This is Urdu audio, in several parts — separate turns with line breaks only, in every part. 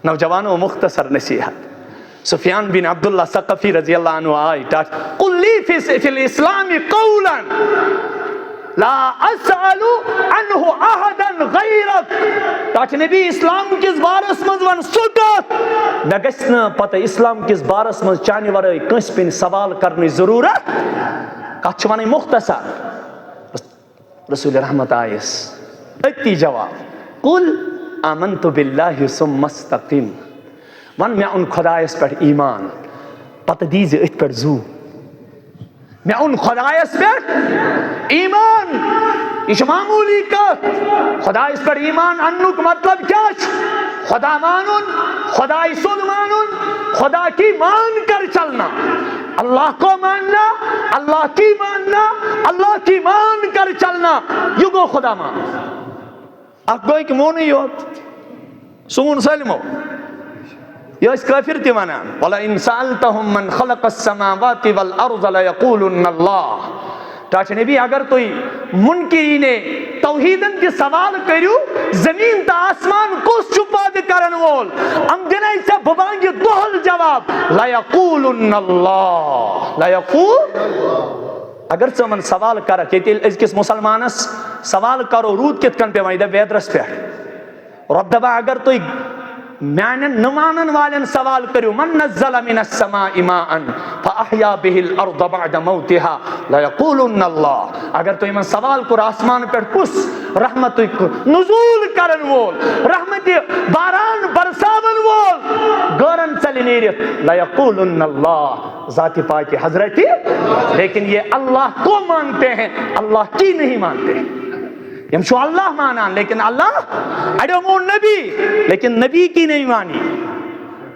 نوجوانوں مختصر نصیحت. سفیان بن عبداللہ ثقفی رضی اللہ عنہ آئی قل لی فی الاسلام قولا لا اسأل عنہ احدا غیرک. تاچ نبی اسلام کس بارس مز ون سکت مے گژھِ نہٕ پتہ اسلام کس بارس مز چانہ ورٲے کٲنٛسہِ پٮ۪نۍ سوال کرنٕچ ضروٗرت. کتھ چھِ ونٕنۍ مختصر. رسول رحمت آیس أتی جواب قل آمنت باللہ ثم استقم. ون مے اون خدایس پٮ۪ٹھ ایمان پتہ دیٖزِ أتھۍ پٮ۪ٹھ زوٗ. مے اون خدایس پٮ۪ٹھ ایمان. یہ چھُ معموٗلی کتھ. خدایس پٮ۪ٹھ ایمان اننُک مطلب کیٛاہ چھُ؟ خدا مانُن، خدائی سُنٛد مانُن، خدا کی مان کر چلنا. اللہ کو ماننا، اللہ کی ماننا، اللہ کی مان کر چلنا، یہ گو خدا مان. اکھ گوٚو کہ مونٕے یوت سون سٲلمو. یہ ٲسۍ کٲفِر تہِ ونان وَلَئِن سَأَلْتَهُم مَّن خَلَقَ السَّمَاوَاتِ وَالْأَرْضَ لَيَقُولُنَّ اللَّهُ. ٹاچ نبی اگر تُہۍ منکرین توحیدن کے سوال کریو زمین تا آسمان کس چھُ پٲدٕ کرن وول ام دِنے ژےٚ بہٕ بانگہِ دۄہل جواب لَیَقُولُنَّ اللَّهُ. لَیَقُول. اگر ژٕ یِمن سوال کرکھ ییٚتہِ ییٚلہِ أزکِس مُسلمانس سوال کرو روٗد کِتھ کٔنۍ پیوان یہِ دَپہِ ویدرس پٮ۪ٹھ. رۄب دپان اگر تُہۍ میانن نہ مانن والن سوال کریو من نزل من السماء ماء فاحیا به الارض بعد موتها ليقولن الله. اگر تو یمن سوال کر آسمان پہ کس رحمت نزول کرن وول رحمت باران برساون وول گورن چل نیرت ليقولن الله ذات پاک حضرت. لیکن یہ اللہ کو مانتے ہیں اللہ کی نہیں مانتے. یم چھو اللہ مانان لیکن اللہ اڑیو مون نبی لیکن نبی کی نہیں مانی.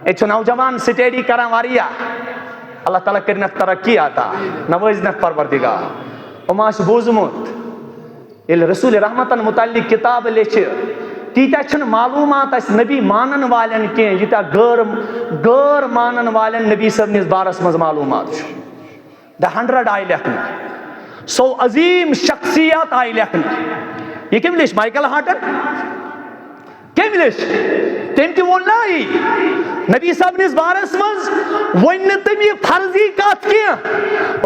اے چھو نوجوان سٹیڈی کران واریا اللہ تعالیٰ کرنک ترقی آتا نوازنک پروردگار. اماش بوزمت یل رسول رحمتن متعلق کتاب لیچ تیتا چھن معلومات اس نبی مانن والن کی یتا غیر مانن والن نبی صاحب نس بارس مز معلومات چھو. The 100 آئی لیکھنا 100 عظیم شخصیات آئی لیکھنا. یہ کم لش مائیکل ہارٹن کم لش تم تی وون لائی نبی صاحب نس بارس مز ون تم یہ فرضی کت کی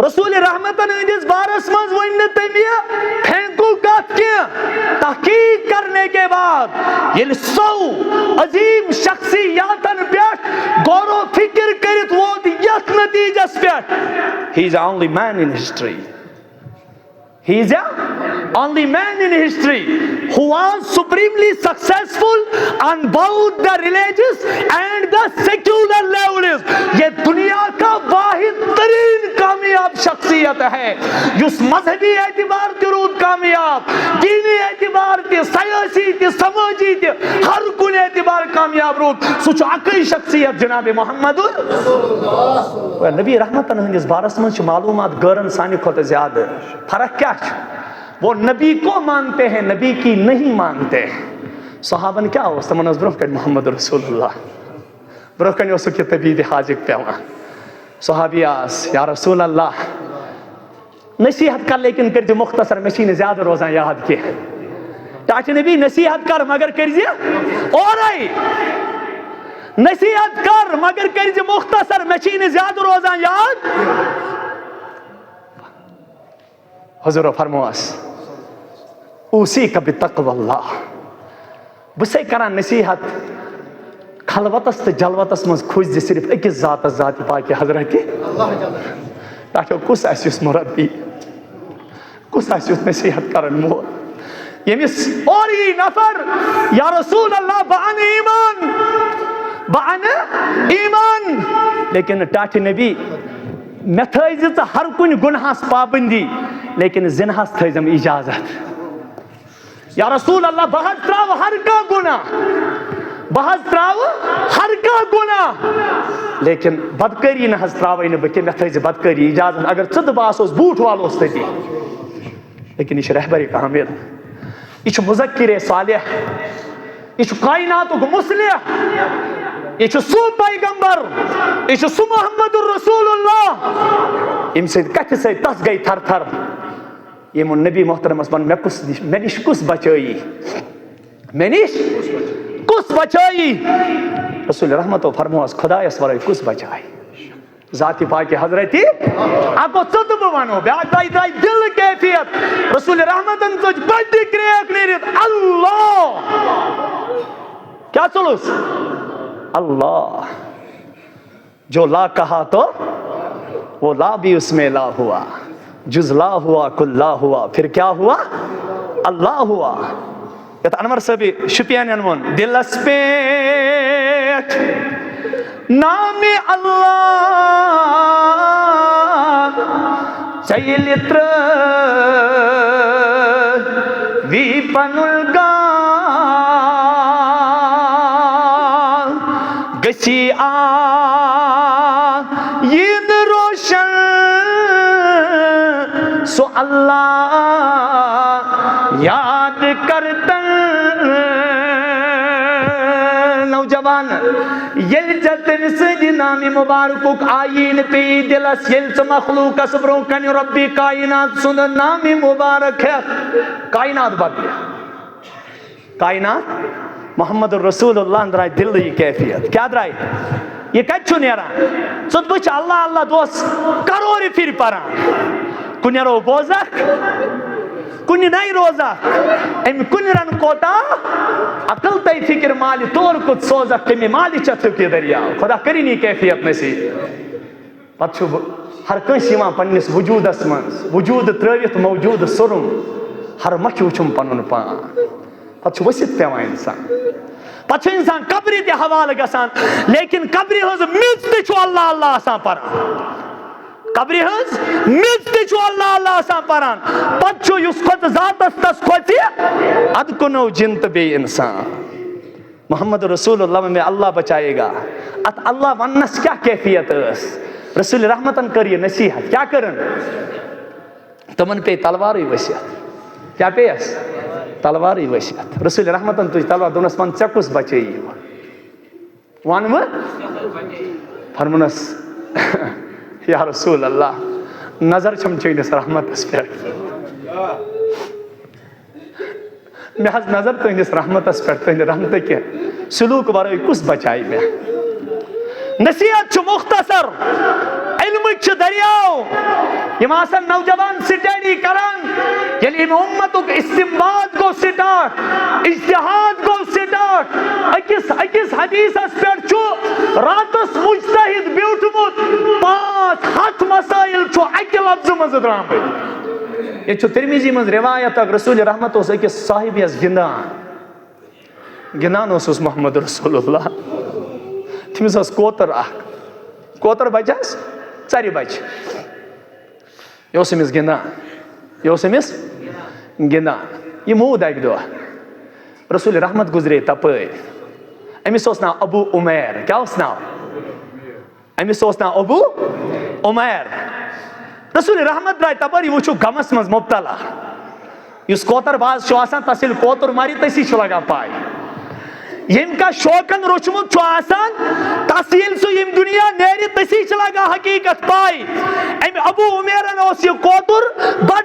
رسول رحمتن ہندس بارس مز ون تم یہ پھینکو کت کی. تحقیق کرنے کے بعد یہ 100 عظیم شخصیاتن پیٹھ غور و فکر کرت ووت یت نتیجس پیٹھ he is the only man in history. He is the only man in history who was supremely successful on both the religious and the secular levels. یہ دنیا کا واحد ترین کامیاب شخصیت ہے جس مذہبی اعتبار تی رود کامیاب دینی اعتبار تی سیاسی تی سماجی تی ہر کن اعتبار کامیاب رود. سوچو اکی شخصیت جناب محمد نبی رحمتن ہندس بارس من معلومات غیرن سانی کھوت زیادہ. فرق کیا ہے؟ وہ نبی کو مانتے ہیں نبی کی نہیں مانتے. صحابن کیا ہو تمن برہ کن محمد رسول اللہ برہ کن اس کی طبیب حاجک پیوان. صحابی آس یا رسول اللہ نصیحت کر لیکن کر مختصر مشین زیادہ روزان یاد کی. ٹاچ نبی نصیحت کر مگر کر اور نصیحت کر مگر کر مختصر مشین زیادہ روزان یاد. حضور فرمواس اوصیک بتقوی اللہ. بسے کران نصیحت خلوتس تو جلوتس مز کھوج دی صرف اکس ذات ذات پاک حضرت تاکہ کس اس مربی کس اس نصیحت کرن مول یمس اور یہ نفر یا رسول اللہ بان ایمان بان ایمان. لیکن ٹاٹھ نبی میں تھائز ہر کن گناہس پابندی لیکن زنہس تھائزم اجازت. یا رسول اللہ بہت تراو ہر کا گناہ بہت تراو ہر کا گناہ لیکن بدکاری نہ تراوی نہ بکہ میں تھائز بدکاری اجازت. اگر ژد باس اس بوٹ والوس تتی لیکن یہ رہبر کامل یہ مذکر صالح یہ کائنات مصلح یہ سو پیغمبر یہ سو محمد الرسول اللہ ام سے کتھ سے تس گئی تھر تھر. یہ من نبی محترم اسمان میں نش کس بچائی میں نش کس بچائی. رسول رحمتو فرموس خدایس ورٲے کُس بچایہِ ذاتِ پاکہِ حضرتِ اکو ژوٚت بہٕ وَنو بیٛاکھ درٛاے دِل کیفیت رسول رحمتن ژٔج بٔڑ کرٛیک نیٖرِتھ اللہ کیٛاہ ژوٚلُس اللہ جو لا کہا تو وہ لا بھی اس میں لا ہوا جز لا ہوا کل لا ہوا پھر کیا ہوا اللہ ہوا یتھ انور صٲبی شُپین ووٚن دِلس پٮ۪ٹھ نام اللہ ژٕ ییٚلہِ ترٛٲوی پنُن گام گژھی آیٖن روشن سُہ اللہ یاد کرتن نوجوان ییٚلہِ ژےٚ تٔمۍ سٕنٛدِ نامہِ مُبارکُک آیٖن پیٚیی دِلس ییٚلہِ ژٕ مخلوٗقس برونٛہہ کنہِ رۄبِ کاینات سُنٛد نامہِ مُبارک ہٮ۪تھ کاینات بدلہِ کاینات محمد رسول اللہ درٛاے دِلٕے کیفیت کیٛاہ درٛاے یہ کتہِ چھُ نیران ژٕ وٕچھ اللہ اللہ دۄہس کرورِ پھِرِ پران کُنہِ رو بوزکھ کُنہِ نَے روزکھ اَمہِ کُنہِ رن کوتاہ عقل تَے فِکر مالہِ طور کُت سوزکھ کَمہِ مالہِ چتھُک یہِ دٔریاو خۄدا کٔرِنۍ یہِ کیفیت نصیٖب پتہٕ چھُ ہر کٲنٛسہِ یِوان پننِس وجوٗدس منٛز وجوٗد ترٛٲوِتھ موجوٗد سُرُم ہر مکھِ وٕچھُم پنُن پان پتہٕ چھُ ؤسِتھ پیٚوان اِنسان پتہٕ چھُ اِنسان قبرِ تہِ حوالہٕ گژھان لیکن قبرِ ہٕنٛز میٚژ تہِ چھُ اللہ اللہ آسان پران قبرِ ہٕنٛز میٚژ تہِ چھُ اللہ اللہ آسان پران پتہٕ چھُ یُس کھۄژِ ذاتس تس کھۄژِ ادٕ کُنو جِن تہٕ بیٚیہِ اِنسان محمد رسول اللہ میں اللہ بچائے گا اتھ اللہ وننس کیٛاہ کیفیت ٲس رسول رحمتن کٔر یہِ نصیحت کیٛاہ کٔرٕن تِمن پیٚیہِ تلوارٕے ؤسِتھ کیٛاہ پیٚیس تلوارٕے ؤسِتھ رسول رحمتن تُج تلوار دوٚپنس ون ژےٚ کُس بچٲیی وَن وۄنۍ فرمونس یا رسول اللہ نظر چھم چٲنِس رحمتس پٮ۪ٹھ مےٚ حظ نظر تُہنٛدِس رحمتس پٮ۪ٹھ تُہنٛدِ رحمتٕکہِ سلوٗک ورٲے کُس بچایہِ مےٚ نصیحت چھُ مختصر علمٕکۍ چھِ دٔریاو یِم آسن نوجوان سٹیڈی کران ییٚلہِ اَمہِ اُمتُک استمباد گوٚو سٹارٹ اجتہاد گوٚو سٹارٹ أکِس حدیٖثس پٮ۪ٹھ چھُ راتس مجتہد بیوٗٹھمُت 500 مسائل چھُ اکہِ لفظہٕ منٛز درٛامٕتۍ ییٚتہِ چھُ ترمیٖزی منٛز رِوایت اکھ رسول رحمت اوس أکِس صاحبیس گِنٛدان اوسُس محمد رسول اللہ تٔمِس ٲس کوتر اکھ کوتر بچس ژرِ بچہِ یہِ اوس أمِس گِنٛدان یہِ موٗد اکہِ دۄہ رسول رحمت گُزرے تپٲرۍ أمِس اوس ناو ابوٗ عُمیر کیٛاہ اوس ناو أمِس اوس ناو ابوٗ عُمیر رسول رحمت درٛاے تپٲرۍ یہِ وٕچھُکھ غمس منٛز مُبتلا یُس کوتر باز چھُ آسان تس ییٚلہِ کوتُر مارِ تٔسی چھُ لگان پاے ییٚمۍ کانٛہہ شوقن روٚچھمُت چھُ آسان تس ییٚلہِ سُہ ییٚمہِ دُنیا نیرِ تٔسی چھِ لگان حقیٖقت پاے أمۍ ابوٗ عُمیرن اوس یہِ کوتُر بڑٕ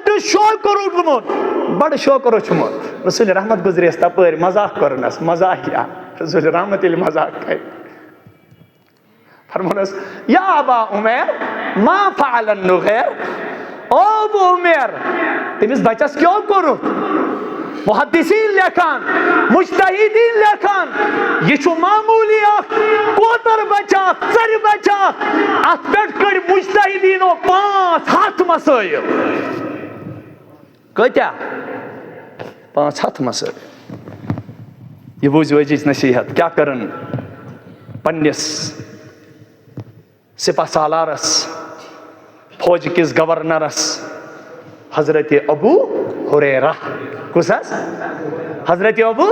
شوقہٕ روٚچھمُت رسول رحمت گُزریس تپٲرۍ مزاق کوٚرنس مزاحیا رسول رحمت ییٚلہِ مزاق کرِ فرمونس یا ابا عُمیر ما فعل النُغیر او ابوٗ عُمیر تٔمِس بچس کیٛاہ کوٚرُکھ محدثین لیکھان مجتہدین لیکھان یہ چھُ معموٗلی اکھ کوتر بچہ اکھ ژرِ بچہ اکھ اتھ پٮ۪ٹھ کٔڑۍ مجتہدیٖنو 500 مسٲیل کۭتیاہ 500 مسٲیل یہ بوٗزِو أزِچ نصیحت کیٛاہ کٔرٕن پننِس سپہ سالارس فوج کِس گورنرس حضرت ابوٗ ہُریرہ کُس حظ حضرت ابوٗ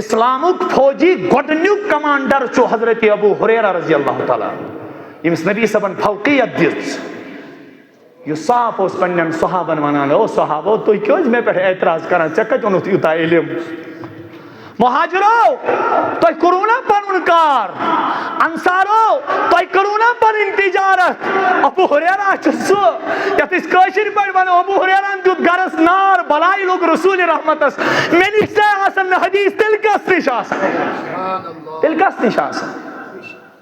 اسلامُک فوجی گۄڈنیُک کمانڈر چھُ حضرت ابوٗ ہُریرہ رضی اللہ تعالیٰ ییٚمِس نبی صٲبن فوقیت دِژ یُس صاف اوس پننٮ۪ن صحابن ونان او صحابو تُہۍ کیٛازِ مےٚ پٮ۪ٹھ اعتراض کران ژےٚ کتہِ اوٚنُتھ یوٗتاہ علم مہاجرو تو کرو نا پنن کار، انصارو تو کرو نا پنن تجارت. ابو ہریرہ سہ یت اس کاشر پہ ونو ابو ہریرہ دیت گرس نار بلائی لوگ رسول رحمتس مے نش آسن حدیث تیل کس نش آسان، تیل کس نش آسان.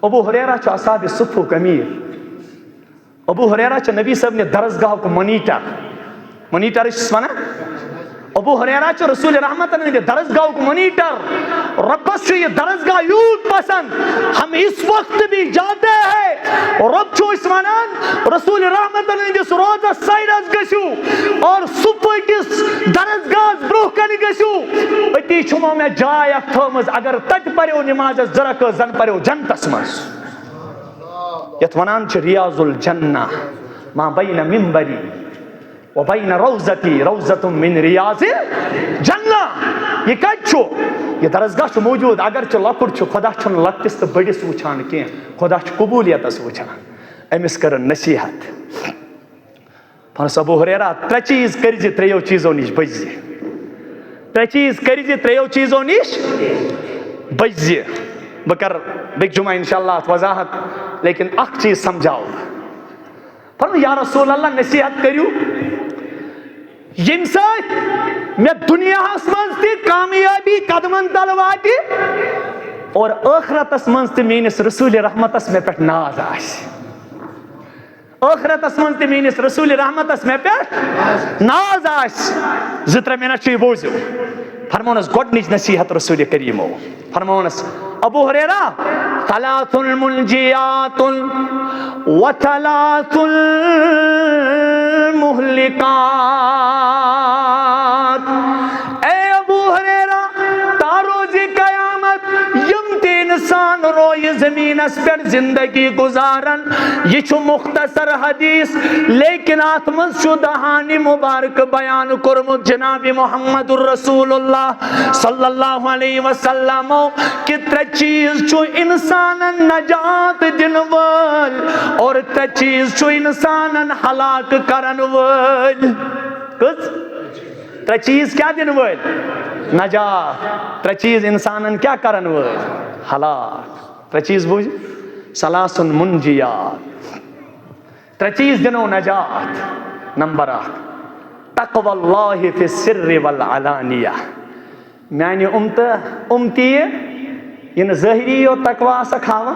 ابو ہریرہ چھ اصحاب صفوک امیر. ابو ہریرہ چھ نبی صاحب نے درسگاہ کو منیٹر ونان. ابو ہریرہ چھ رسول رحمت نے درسگاہ کو منیٹر. ربس یہ درسگاہ یوت پسند، ہم اس وقت بھی جاتے ہیں. رب چھو اس ونان رسول رحمت نے روزہ سائرس گژھو اور صبح کس درسگاہ برو کن گژھو. اتی چھو میں جائے اکھ تھومز اگر تت پریو نماز زرک زن پریو جنتس مز. یت ونان چھ ریاض الجنہ ما بین منبری وبین روزتی روزت من ریاض الجنہ. یہ کت چھو؟ یہ درسگاہ چھ موجود. اگر چھ لکٹ چھ خدا چھن لکٹس تو بڑس وچھان کی، خدا چھ قبولیتس وچھان. امس کر نصیحت پانس ابو ہریرہ ترے چیز کرزِ تریو چیزو نش بچزِ. ترے چیز کرزِ تریو چیزو نش بچزِ. بہ کر بیک جمعہ انشاءاللہ وضاحت، لیکن اخ چیز سمجھاؤ. فرمو یا رسول اللہ نصیحت کریو یم سات میں دنیا من تہ کامیابی قدمن تل واتی اور آخرتس من تہ میانس رسول رحمتس میں پہ ناز آس. آخرتس من تہ میانس رسول رحمتس میں پہ ناز آس. زٕ ترٛےٚ منٹ چھ بوزو. فرمونس گۄڈنِچ نصیحت رسول کریمو. فرمونس ابو ہریرہ ثلاث منجیات وثلاث مہلکات. اے ابو ہریرہ تا روز قیامت یم تے انسان روئے زمینس پر زندگی گزارن. یہ چھو مختصر حدیث لیکن آت مز چھو دہانی مبارک بیان کرمت جناب محمد الرسول اللہ صلی اللہ علیہ وسلم کہ ترے چیز چھو انسانن نجات دن وال اور ترے چیز چھو انسانن ہلاک کرن وال. کس ترے چیز کیا دن وال؟ نجات. ترے چیز انسانن کیا کرن وال؟ ہلاک. ترے چیز بوجھ ثلاث منجیات. ترے چیز دنو نجات. نمبر 8 تقوی اللہ فی السر والعلانیہ. میانی امتی ین ظاہری و تقوی سکھاوا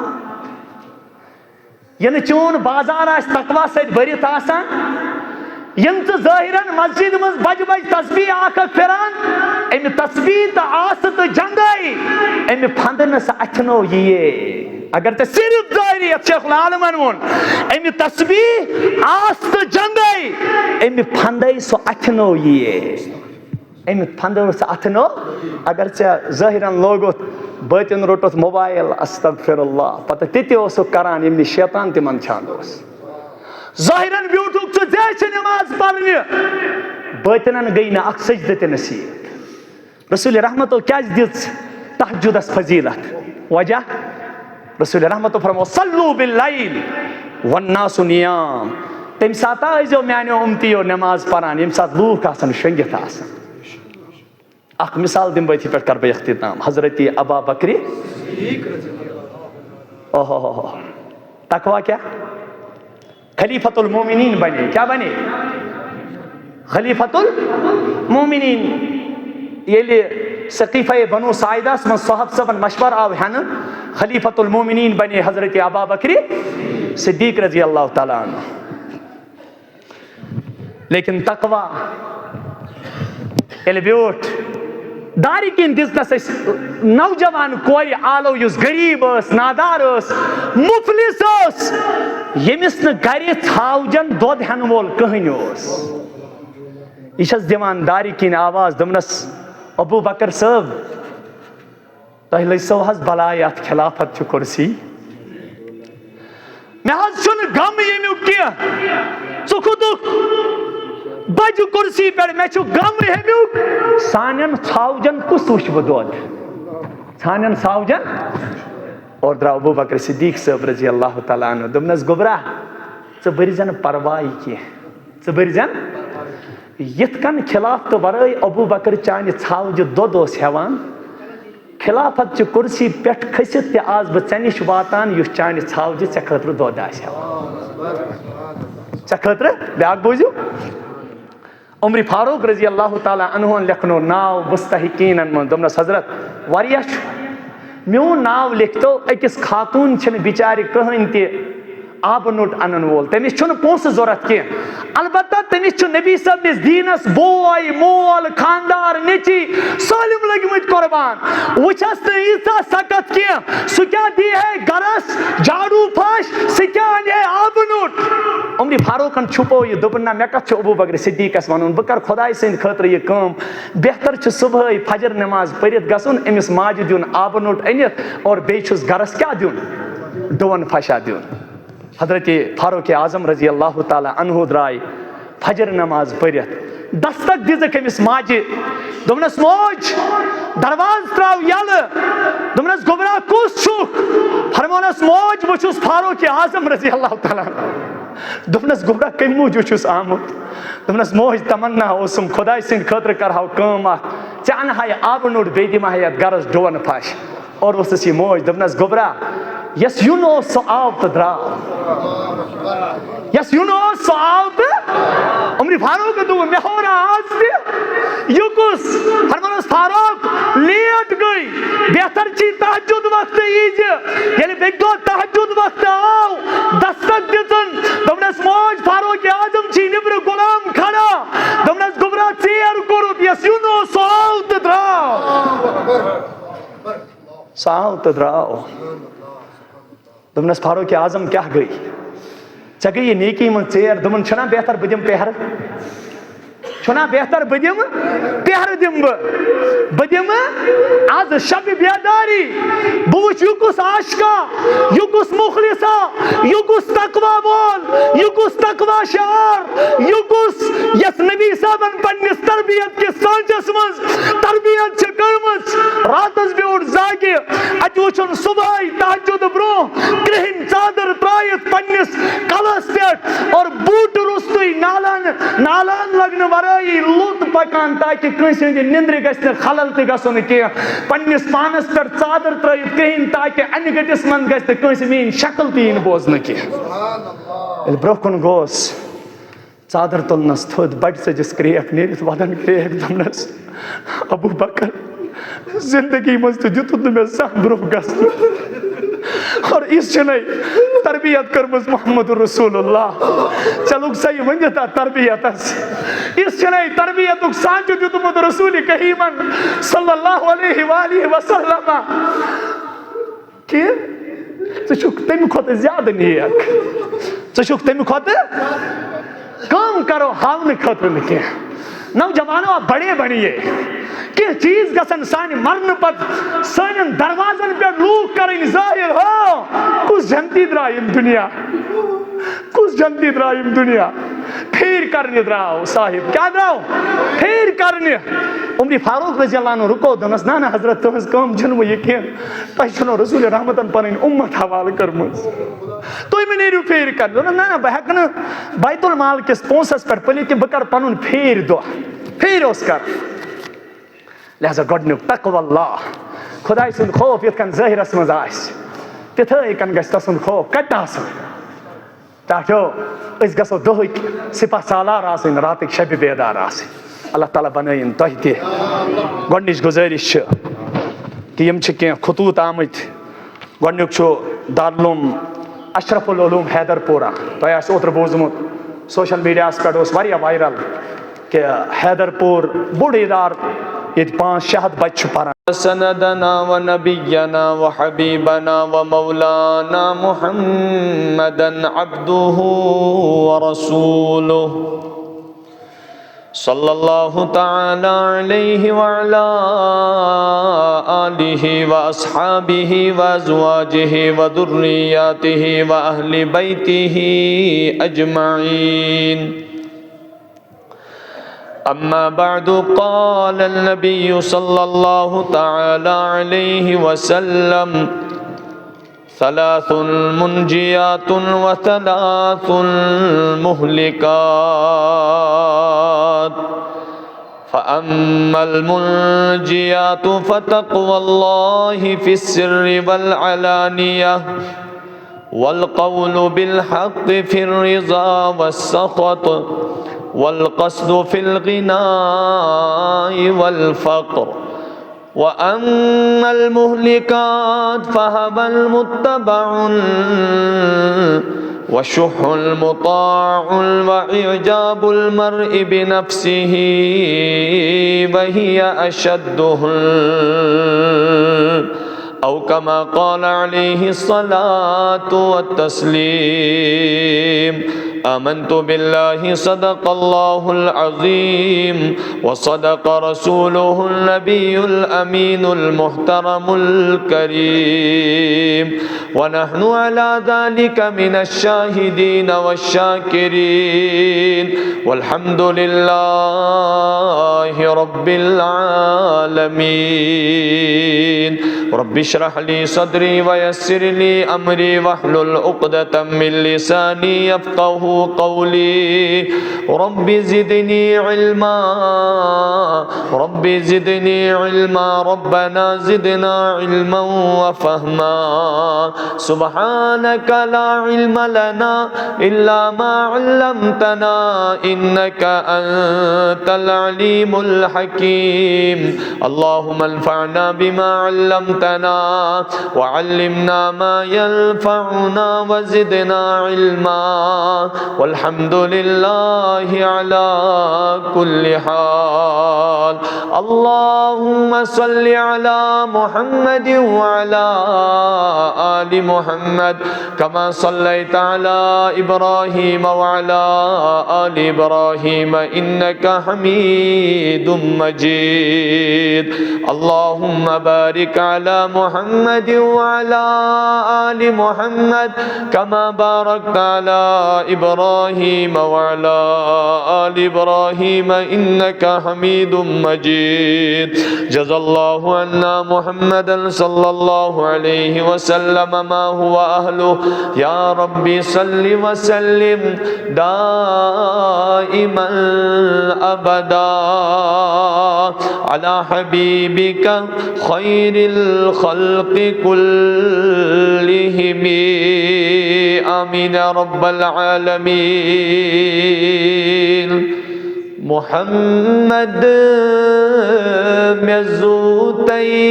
ین چون بازار آس تقوی سید بریت آسان یم تو ظاہرن مسجد مز بج بج تسبیح آکھ پھران امی تسبیح تا آس تو جنگائی امی پھندن سا اتنو یہ. اگر تے صرف ظاہریت شیخ العالمن ون امی تسبیح آس تو جنگائی امی پھندائی سو اتنو یہ. امی پھندن سا اتنو اگر تے ظاہرن لوگوت باطن روٹوت موبائل استغفر اللہ پتہ تیتی اوسو کران یمنی شیطان تی من چھاندوس. ظاہرن بیوٹوک تو زیچ نماز پڑھنی باطنن گئی نا اک سجدہ تی نصیب. رسول رحمتو کیا دیت تہجد اس فضیلت وجہ رسول رحمتو فرمو صلو باللیل والناس نیام. تم ساتا ایزو میانیو امتیو نماز پڑھان یم سات لوک آسن شنگت آسن. اخ مثال دن بیتی پر کر بے اختتام حضرت ابا بکری. تقوی کیا؟ خلیفۃ المومنین بنے. کیا بنے؟ خلیفۃ المومنین. یہ سقیفہ بنو ساعدہ من صحاب صبن مشور آو ہن خلیفۃ المومنین بنے حضرت ابا بکری صدیق رضی اللہ تعالیٰ عنہ. لیکن تقوی یل بیوٹ داری کن دس نوجوان کوری آلو یس غریب اس نادار اس مفلس اس یمس ن گری ژھاوجن دود ہن وول کہین اس. یہ چھس دیوان داری کن آواز دمنس ابو بکر صاحب تہ لسو حس بلایات خلافت چھ کرسی. میں حس چھن غم یمیک کینہ ژٕ کھوتُکھ بج کرسی پہ میں چھو غم ہمیک سانین ژھاوجن کس وچھ بہ دود سانین ژھاوجن. اور درا ابو بکر صدیق صاحب رضی اللہ تعالیٰ عنہ دمنس گوبرا ژٕ بٔرزن پرواہی کینہ ژٕ بٔرزن یت کن خلافت ورٲے ابو بکر چانہ ژھاوجہ دود اوس ہیوان خلافت چہ کرسی پٮ۪ٹھ کھٔسِتھ تہِ آز بہٕ ژےٚ نِش واتان یُس چانہِ ژھاوجہِ ژےٚ خٲطرٕ دۄد آسہِ ہٮ۪وان ژےٚ خٲطرٕ بیٛاکھ بوٗزِو عمر فاروق رضی اللہ تعالیٰ عنہن لیکھنو ناو مستحقیٖنن منٛز دوٚپنس حضرت واریاہ چھُ میون ناو لیکھتو أکِس خاتوٗن چھِنہٕ بِچارِ کٕہٕنۍ تہِ آبہٕ نوٚٹ اَنن وول تٔمِس چھُنہٕ پونٛسہٕ ضوٚرتھ کینٛہہ البتہ تٔمِس چھُ نبی صٲبنِس دیٖنس بوے مول خاندار نیٚچی سٲلِم لٔگمٕتۍ قۄربان وٕچھس نہٕ ییٖژاہ سکت کینٛہہ سُہ کیٛاہ دی ہے گرس جاڑوٗ پھش سُہ کیٛاہ اَنہِ ہے آبہٕ نوٚٹ عمر فاروقن چھُپو یہِ دوٚپُن نہ مےٚ کتھ چھُ ابوٗ بکر صدیٖقس وَنُن بہٕ کرٕ خۄداے سٕنٛدِ خٲطرٕ یہِ کٲم بہتر چھُ صبحٲے فجر نٮ۪ماز پٔرِتھ گژھُن أمِس ماجہِ دیُن آبہٕ نوٚٹ أنِتھ اور بیٚیہِ چھُس گرس کیٛاہ دیُن ڈوٗن پھشا دیُن حضرت فاروق اعظم رضی اللہ تعالیٰ عنہ درٛاے فجر نٮ۪ماز پٔرِتھ دستک دِژٕکھ أمِس ماجہِ دوٚپنس موج دروازٕ تراو یلہٕ دوٚپنس گوٚبرا کُس چھُکھ فرمونس موج بہٕ چھُس فاروق اعظم رضی اللہ تعالیٰ دوٚپنس گوٚبرا کمہِ موٗجوٗب چھُس آمُت دوٚپنس موج تمنا اوسُم خۄداے سٕنٛدِ خٲطرٕ کرہاو کٲم اکھ ژےٚ انہاے آبہٕ نوٚٹ بیٚیہِ دِمہاے یتھ گرس ڈوٗن پھش اور ؤژھٕس یہِ موج دوٚپنس گوٚبرا یس یُن اوس سُہ آو تہٕ درٛاو یس یُن اوس سُہ آو تہٕ عمر فاروقن دوٚپ مےٚ ہورا آز تہِ یہِ کُس فرمونس فاروق لیٹ گٔے بہتر چھی تہجد وقتہٕ ییٖزِ ییٚلہِ بیٚکہِ دۄہ تہجد وقتہٕ آو دستک دِژٕن دوٚپنس موج فاروق اعظم چھی نٮ۪برٕ غلام کھڑا دوٚپنس گوٚبرا ژیر کوٚرُتھ یس یُن اوس سُہ آو تہٕ درٛاو سُہ آو تہٕ درٛاو دوٚپنس فاروق اعظم کیٛاہ گٔے ژےٚ گٔیی نیکی منٛز ژیر دوٚپُن چھُنا بہتر بہٕ دِمہٕ پہرٕ چھُنا بہتر بہٕ دِمہٕ پہرٕ دِمہٕ بہٕ دِمہٕ آز شبِ بیداری بہٕ وٕچھٕ یہِ کُس عاشقا یہِ کُس مخلصا یہِ کُس تقوا وول یہِ کُس تقوا شعار یہِ کُس یس نبی صٲبن پننِس تربیت کِس سانچس منٛز تربیت چھِ کٔرمٕژ راتس بیوٗٹھ زاگہِ اتہِ وٕچھُن صبحٲے تہجد برونٛہہ کرٛہِنۍ ژادر ترٲیِتھ پننِس کلس پٮ۪ٹھ اور بوٗٹہٕ روٚستُے نالان لگنہٕ ورٲیی لوٚت پکان تاکہِ کٲنٛسہِ ہٕنٛدِ نِندرِ گژھِ نہٕ خلل تہِ گژھُن کینٛہہ پننِس پانس پٮ۪ٹھ ژادر ترٲیِتھ کرٛہِنۍ تاکہِ انہِ گٔٹِس منٛز گژھِ نہٕ کٲنٛسہِ میٲنۍ شکل تہِ یِنۍ بوزنہٕ کینٛہہ ییٚلہِ برونٛہہ کُن گوس ژادر تُلنس تھوٚد بڑِ ژٔجِس کرٛیک نیٖرِتھ ودن کرٛیک دوٚپنس ابوٗ بکر زندگی منٛز تہِ دِتُتھ نہٕ مےٚ زانٛہہ برونٛہہ گژھنہٕ اور یِژھ چھِنَے تربیت کٔرمٕژ محمد رسول اللہ ژےٚ لوٚگ سا یہِ ؤنِتھ اتھ تربیتس یِژھ چھِنَے تربیتُک سانچہِ دیُتمُت رسوٗلِ کریٖمن صلی اللہ علیہ وآلہ وسلم کہِ ژٕ چھُکھ تمہِ کھۄتہٕ زیادٕ نیک ژٕ چھُکھ تمہِ کھۄتہٕ کٲم کرو ہاونہٕ خٲطرٕ نہٕ کینٛہہ نوجوانو اب بڑے بنیے کینٛہہ چیٖز گژھن سانہِ مرنہٕ پتہٕ سانٮ۪ن دروازن پٮ۪ٹھ لوٗکھ کرٕنۍ ظٲہِر ہو کُس جنتی درٛاو ییٚمہِ دُنیا کُس جنتی درٛاو ییٚمہِ دُنیا پھیرۍ کرنہِ درٛاو صاحب کیٛاہ درٛاو پھیرۍ کرنہِ عمر فاروق رضی اللہ عنہ رُکو دوٚپنس نہ نہ حضرت تُہنٛز کٲم چھنہٕ وۄنۍ یہِ کینٛہہ تۄہہِ چھُنو رسوٗلِ رحمتن پنٕنۍ اُمت حوالہٕ کٔرمٕژ تُہۍ مہٕ نیٖرِو پھیرۍ کرنہِ دوٚپنس نہ نہ بہٕ ہٮ۪کہٕ نہٕ بیت المال کِس پونٛسس پٮ۪ٹھ پٔلِتھ کینٛہہ بہٕ کرٕ پنُن پھیرۍ دۄہ پھیرۍ اوس کرُن لہذا گۄڈنیُک تقوى اللہ خۄداے سُنٛد خوف یِتھ کٔنۍ ظٲہِرس منٛز آسہِ تِتھٲے کٔنۍ گژھِ تسُنٛد خوف کتہِ آسُن ٹاٹھیو أسۍ گژھو دۄہٕکۍ سِپاہ سالار آسٕنۍ راتٕکۍ شبِ بیدار آسٕنۍ اللہ تعالیٰ بنٲیِن تۄہہِ تہِ گۄڈنِچ گُزٲرِش چھِ کہِ یِم چھِ کینٛہہ خطوٗط آمٕتۍ گۄڈنیُک چھُ دارالعلوم اشرف العلوم حیدر پورہ تۄہہِ آسہِ اوترٕ بوٗزمُت سوشل میٖڈیاہس پٮ۪ٹھ اوس واریاہ وایرل کہ حیدر پور بوٚڑ ادارٕ ییٚتہِ 500-600 بچہِ چھُ پران
سندنا و نبینا و حبیبنا و مولانا محمدن عبدہ و رسولہ صلی اللہ تعالی علیہ وعلا آلہ و اصحابہ و ازواجہ و ذریاتہ و اہل بیتہ اجمعین اما بعد قال النبی صلی اللہ تعالی علیہ وسلم ثلاث منجیات و ثلاث مہلکات فأما المنجيات فتقوى الله في السر والعلانية والقول بالحق في الرضا والسخط والقصد في الغناء والفقر. وأما المهلكات فهوى المتبع والشح المطاع وإعجاب المرء بنفسه وهي أشده أو كما قال عليه الصلاة والتسليم. آمنت بالله صدق الله العظيم وصدق رسوله النبي الأمين المحترم الكريم، ونحن على ذلك من الشاهدين والشاكرين، والحمد لله رب العالمين. رب اشرح لي صدري ويسر لي أمري واحلل عقدة من لساني يفقهوا قولي. رب زدني علما، رب زدني علما، ربنا زدنا علما وفهما. سبحانك لا علم لنا إلا ما علمتنا إنك أنت العليم الحكيم. اللهم انفعنا بما علمتنا وعلمنا ما ينفعنا وزدنا علما، والحمد لله على كل حال. اللهم صل على محمد وعلى آل محمد كما صليت على إبراهيم وعلى آل إبراهيم إنك حميد مجيد. اللهم بارك على محمد وعلى آل محمد كما باركت على إبراهيم وعلى آل إبراهيم إنك حميد مجيد. جزى الله عنا محمدا صلى الله عليه وسلم ما هو أهله. يا ربي صل وسلم دائما أبدا على حبيبك خير الخلق كلهم. آمين يا رب العالمين. محمد مزوتی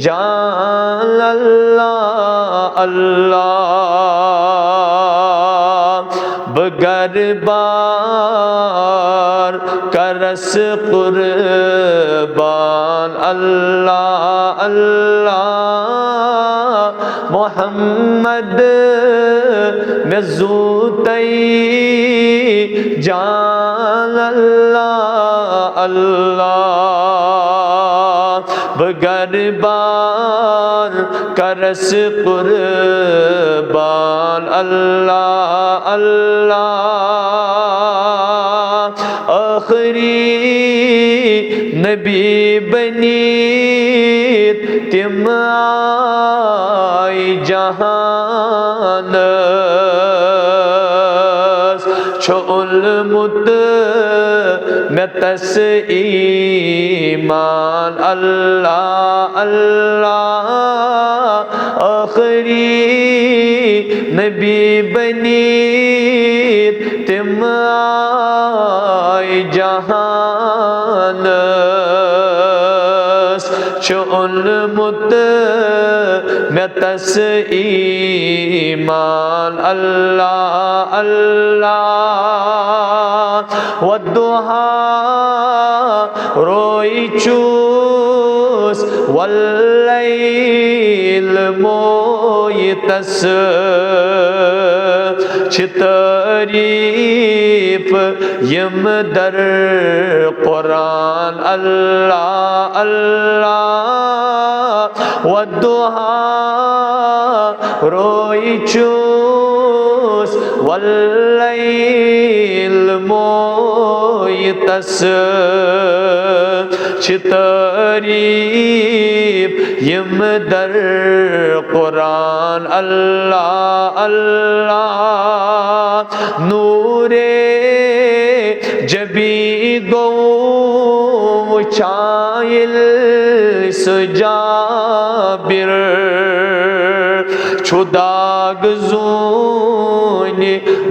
جان اللہ اللہ بگر بار کرس قربان اللہ اللہ. محمد مزوتی جان اللہ اللہ بگر بار کرس قربان اللہ اللہ. آخری نبی بنیت تم آئی جہان چھو علمت میں تس ایمان اللہ اللہ. آخری نبی بنیت تم آئی جہان چھو علمت میں تس ایمان اللہ اللہ. والضحى روئی چوس واللیل موئی تس چھ تعریف یم در قرآن اللہ اللہ. والضحى روئی چوس واللیل موئی تس چھ تعریف یم در قرآن اللہ اللہ. نور جبی گو چائل سجابر چھداگ زون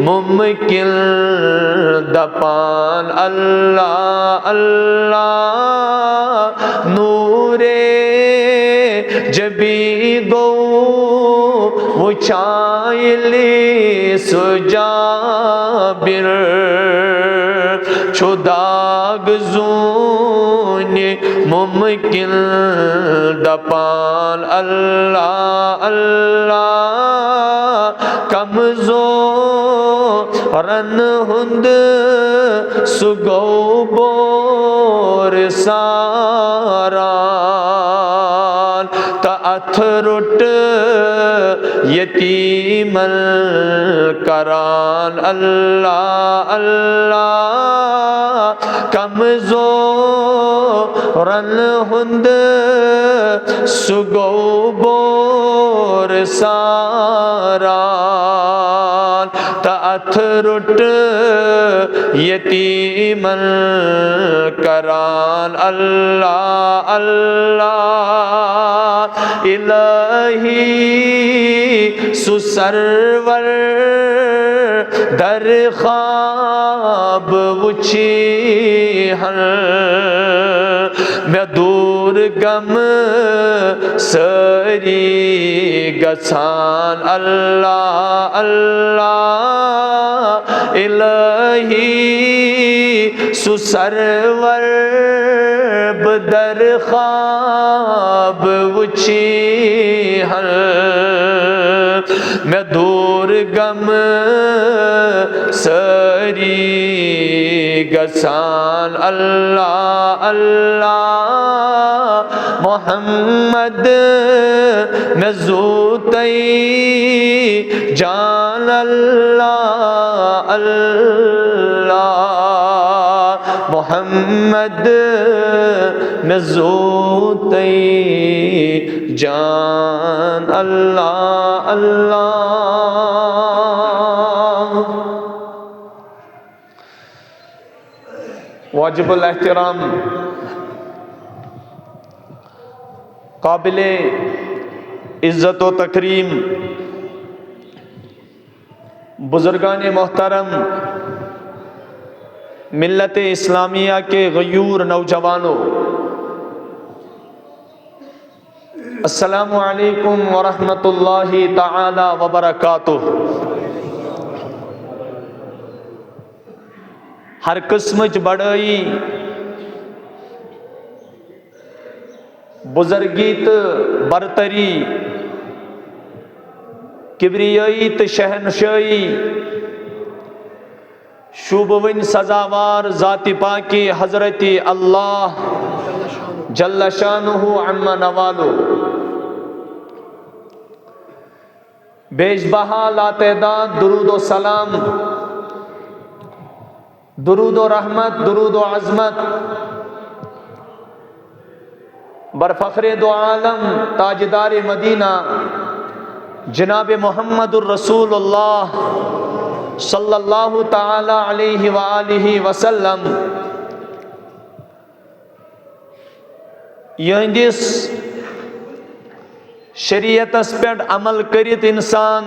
ممکن دپان اللہ اللہ نورے جبی گو وہ چائل سجابر چھداگ زون ممکن دپان اللہ اللہ کمزورن ہند سگو بور ساران تا اتھرٹ یتیمن کران اللہ اللہ کمزورن ہند سگو بور ساران تا اتھرٹ یتیمن کران اللہ اللہ الہی سسرور در خواب وچی ہن میں دور گم سری گسان اللہ اللہ الہی سسرور بدر خواب وچی ہن میں دور گم سری گسان اللہ اللہ محمد میں زوتی جان اللہ اللہ محمد میں زوتی جان اللہ اللہ واجب الاحترام قابل عزت و تکریم بزرگان محترم ملت اسلامیہ کے غیور نوجوانوں، السلام علیکم ورحمۃ اللہ تعالی وبرکاتہ۔ ہر قسمچ بڑائی بزرگی تو برتری کبریائی تو شہنشاہی شوبون سزاوار ذات پاکی حضرت اللہ جل شانہ عما نوالو، بیش بہا لاتعداد درود و سلام، درود و رحمت، درود و عظمت برفخر دو عالم تاجدار مدینہ جناب محمد الرسول اللہ صلی اللہ تعالی علیہ وآلہ وسلم یہندس شریعت پہ عمل کرت انسان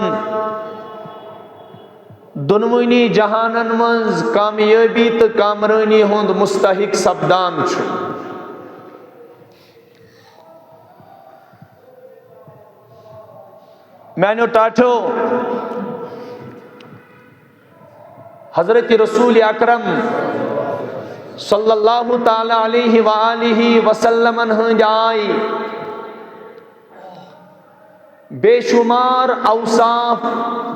دنوینی جہانن منز کامیابی تو کامرانی ہند مستحق سپدان چھو۔ میں نے ٹاٹھو حضرت رسول اکرم صلی اللہ تعالی علیہ وآلہ وسلم ہنجائی بے شمار اوصاف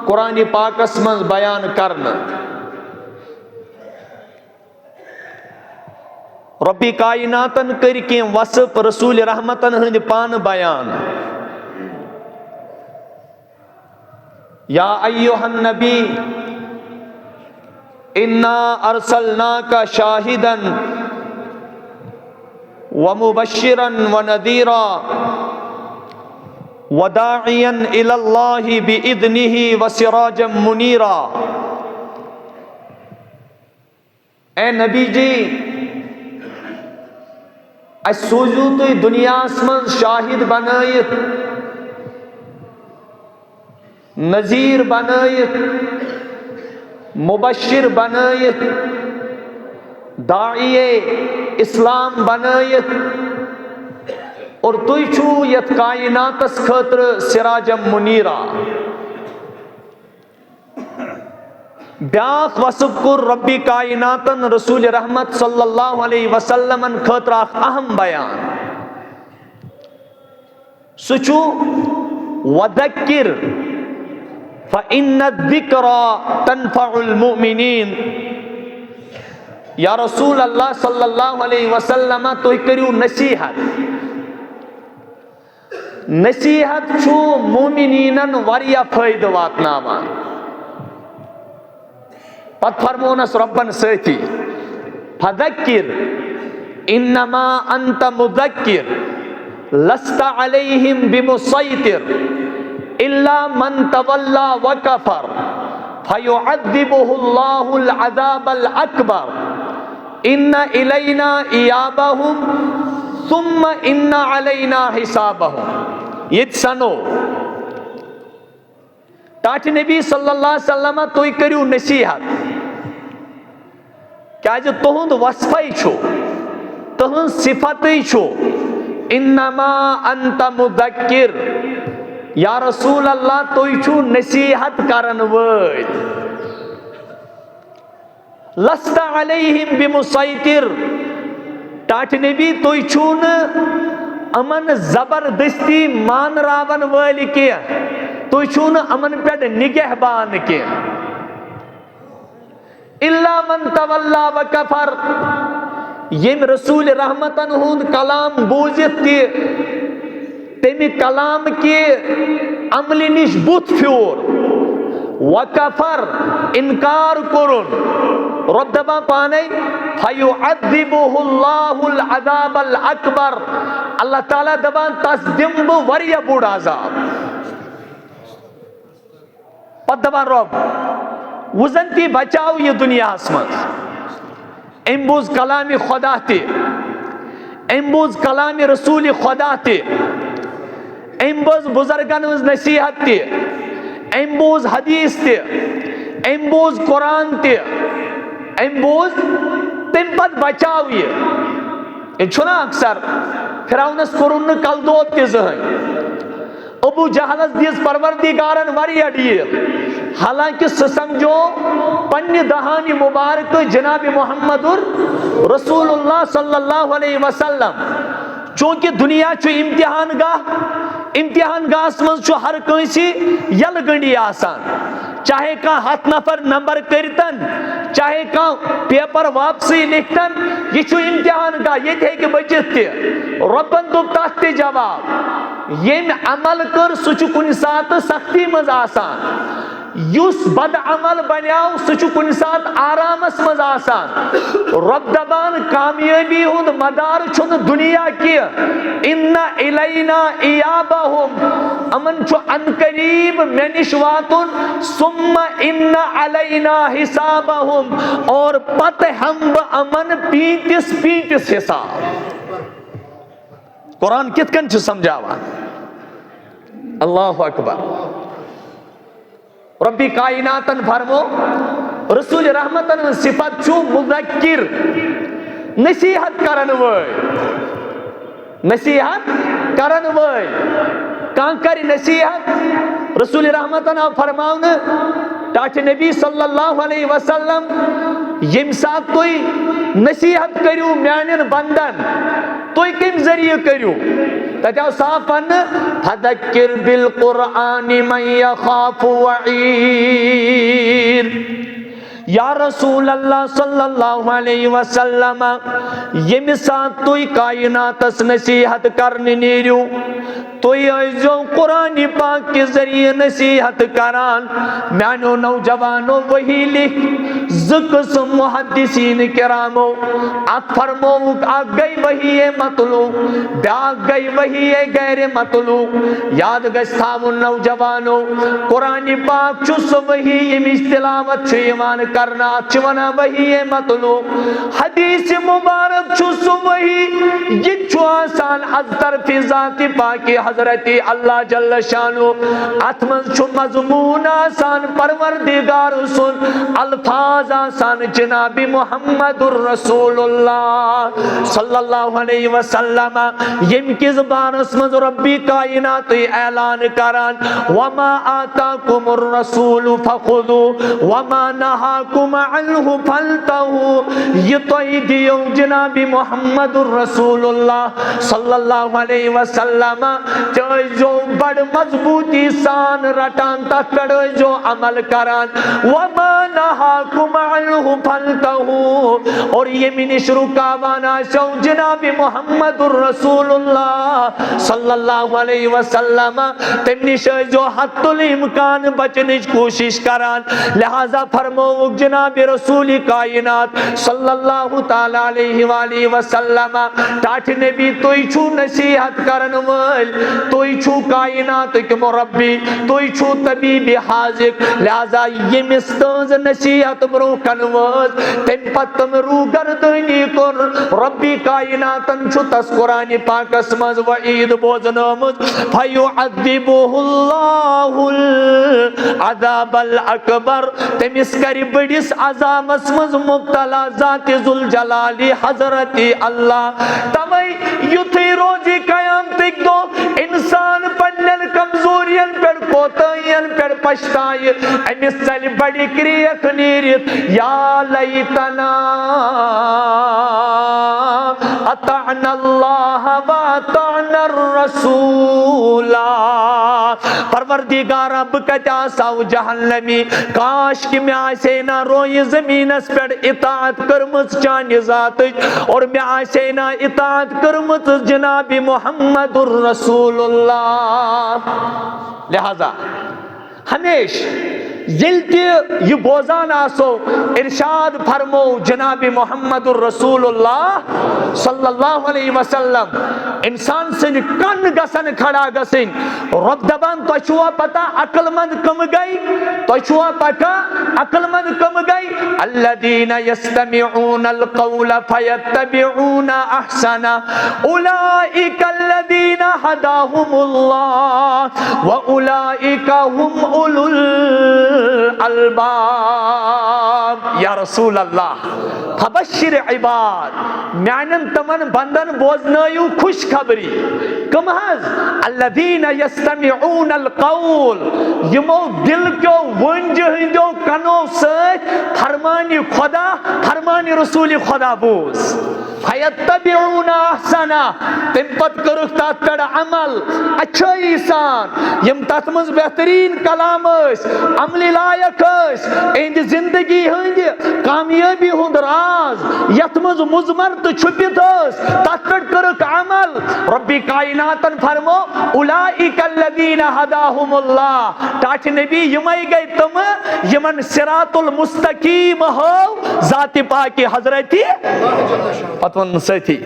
قرآن پاکس من بیان کرنا، ربی کائناتن کر کی وصف رسول رحمتن ہند پان بیان۔ یا ایوہ النبی انا ارسلناک شاہدا ومبشرا ونذیرا وداعیا الی اللہ باذنہ وسراجا منیرا۔ اے نبی جی، اس سوزو تو دنیا من شاہد بنائیت نذیر بنائیت مبشر بنائیت داعی اسلام بنائیت اور تُوی چھو یت کائنات اس خطر سراجم منیرہ بیاخ وصف کر ربی کائناتن رسول رحمت صلی اللہ علیہ وسلم خطر اہم بیان سچو وذکر فَإِنَّ الذِّكْرَى تَنْفَعُ الْمُؤْمِنِينَ یا رسول اللہ صلی اللہ علیہ وسلم تو کریو نصیحت نصیحت چھو مومنینن وریا فائدہ واتناوان پت فرمونس ربن سیتی فذکر انما انت مذکر لست علیہم بمسیطر الا من تولا وکفر فیعذبہ اللہ العذاب الاکبر ان الینا ایابہم ثم ان علینا حسابہم یہ سنو ٹاٹ نبی صلی اللہ علیہ وسلم تو کریو نصیحت کیا جو تہند وصفی چھو تہند صفتی چھو انما انت مذکر یا رسول اللہ تو چھو نصیحت کرن وید لست علیہم بمسیطر ٹاٹ نبی تو چھون امن زبردستی مان راون والی کیا تو چھون امن پیڑ نگہبان کیا الا من تولا وکفر یم رسول رحمتن ہند کلام بوزت تی تمی کلام کی عملی نش بت فیور وکفر انکار کرن رب دبا پانے فیعذبہ اللہ العذاب الاکبر اللہ تعالیٰ دبا تس دمب وریا بوڑ عذاب پت دبا رب وزنتی بچاؤ یہ دنیا اسمت امبوز کلام خدا تے امبوز کلام رسول خدا تے امبوز بزرگان نصیحت تے امبوز حدیث تے امبوز قرآن تے امبوز تم پت بچاؤ یہ چھنا اکثر فراؤنس کرن کل دود تے زہن ابو جہلس دیس پروردگارن وریا ڈیل حالانکہ سمجھو پنی دہانی مبارک جناب محمد رسول اللہ صلی اللہ علیہ وسلم چونکہ دنیا چھو امتحان گاہ من چھو ہر کنسی یل گنڈی آسان چاہے کا ہاتھ نفر نمبر کرتن چاہے کا پیپر واپسی لکھتن یہ چھو امتحان گاہ یہ تھے کہ بچت تے ربن دو تحت جواب یہ عمل کر سچو کنی ساتھ سختی مز آسان یوس بد عمل بنیاو سچو کنی ساتھ آرام اس مز آسان رب دبان کامیابی ہند مدار چھن دنیا کیا ان الینا ایابہم امن چھو انقریب منش واتن ثم ان علینا حسابہم اور پت ہم امن پیتس حساب قرآن کت کن چھو سمجھاوا اللہ اکبر ربی کائناتن فرمو رسول رحمتن صفت چھو مذکر نصیحت کرن وی کان کری نصیحت رسول رحمتن فرماؤن ٹاچ نبی صلی اللہ علیہ وسلم یم ساتھ توی نصیحت کریو میانین بندن توی کم ذریعہ کریو تجاو صافن فذکر بالقرآن من یخاف وعیر یا رسول اللہ صلی اللہ علیہ وسلم یم ساتھ توی کائنات اس نصیحت کرنے نیریو توی ایزو قرآن پاک کے ذریعے نصیحت کران میانو نوجوانو وہی لکھ زکس محدثین کرامو ات فرمو آگ گئی وہی مطلو بیاگ گئی وہی غیر مطلو یاد گستاو نوجوانو قرآن پاک چس وہی یم تلاوت چھوان کرنا چونا وحی مطلوع حدیث مبارک چھو سو وحی یہ چھو آسان از طرف ذات پاکی حضرت اللہ جل شانو اتمن چھو مضمون آسان پروردگار سن الفاظ آسان جناب محمد الرسول اللہ صلی اللہ علیہ وسلم یم کی زبان اسمز ربی کائنات اعلان کران وما آتاکم الرسول فخذوا وما نہاکم عنہ فانتہوا یہ دیو جناب محمد الرسول اللہ صلی اللہ علیہ وسلم جو بڑ مضبوطی سان رٹان تک پڑھو جو عمل کران وما نہاکم عنہ فانتہوا اور یہ من شروع کاوانا شو جناب محمد الرسول اللہ صلی اللہ علیہ وسلم تمنی شو جو حد الامکان بچنش کوشش کران لہذا فرمو جناب رسول کائنات صلی اللہ تعالی علیہ وآلہ وسلم ٹاٹھ نبی توی چھو نصیحت کرن وال توی چھو کائنات کے مربی توی چھو طبیب حاضر لہذا یہ مستوز نصیحت برو کنواز تم پتم رو گردنی کر ربی کائناتن چھو تذکرانی پاک اسمز وعید بوزنامز فیعذبوہ اللہ العذاب الاکبر تمس کری بڑیس عذاب اسمز مبتلا ذات ذوالجلالی حضرت اللہ تمہیں یتھی روزی قیام تک دو انسان پنن کمزورین پر کوتاین پر پشتائی امس چل بڑی کریک نیریت یا لیتنا اطعنا اللہ و اطعنا الرسول پروردگار اب کتا ساو جہنمی کاش کی میں آسینا روی زمین اس پر اطاعت کرمت چانی ذات اور میں آسینا اطاعت کرمت جناب محمد الرسول اللہ لہذا ہمیش یلتی یہ بوزان آسو ارشاد فرمو جناب محمد الرسول اللہ صلی اللہ علیہ وسلم انسان سے کن گسن کھڑا گسن رب دبان تو چھوا پتا عقل مند کم گئی تو چھوا پتا عقل مند کم گئی الذین یستمعون القول فیتبعون احسنا اولئک الذین ہداہم اللہ واولئک هم اولو الالباب یا رسول اللہ فبشر عباد میانن تمن بندن بوزنائیو خوش خبری کم حض الذین یستمعون القول یمو دل کیو ونج ہندو کنو سچ فرمانی خدا فرمانی رسول خدا بوز فیتبعون احسنا تم پت کرک تات پر عمل اچھا ایسان یم تاتمز بہترین کلام اس عملی لائق اس اند زندگی ہندی کامیابی ہند راز یتمز مزمر تو چھپیت اس تات پر کرک عمل ربی کائناتن فرمو اولئک الذین ہداہم اللہ تاچ نبی یمائی گئی تم یمن صراط المستقیم ہو ذات پاکی حضرتی پتون سیتھی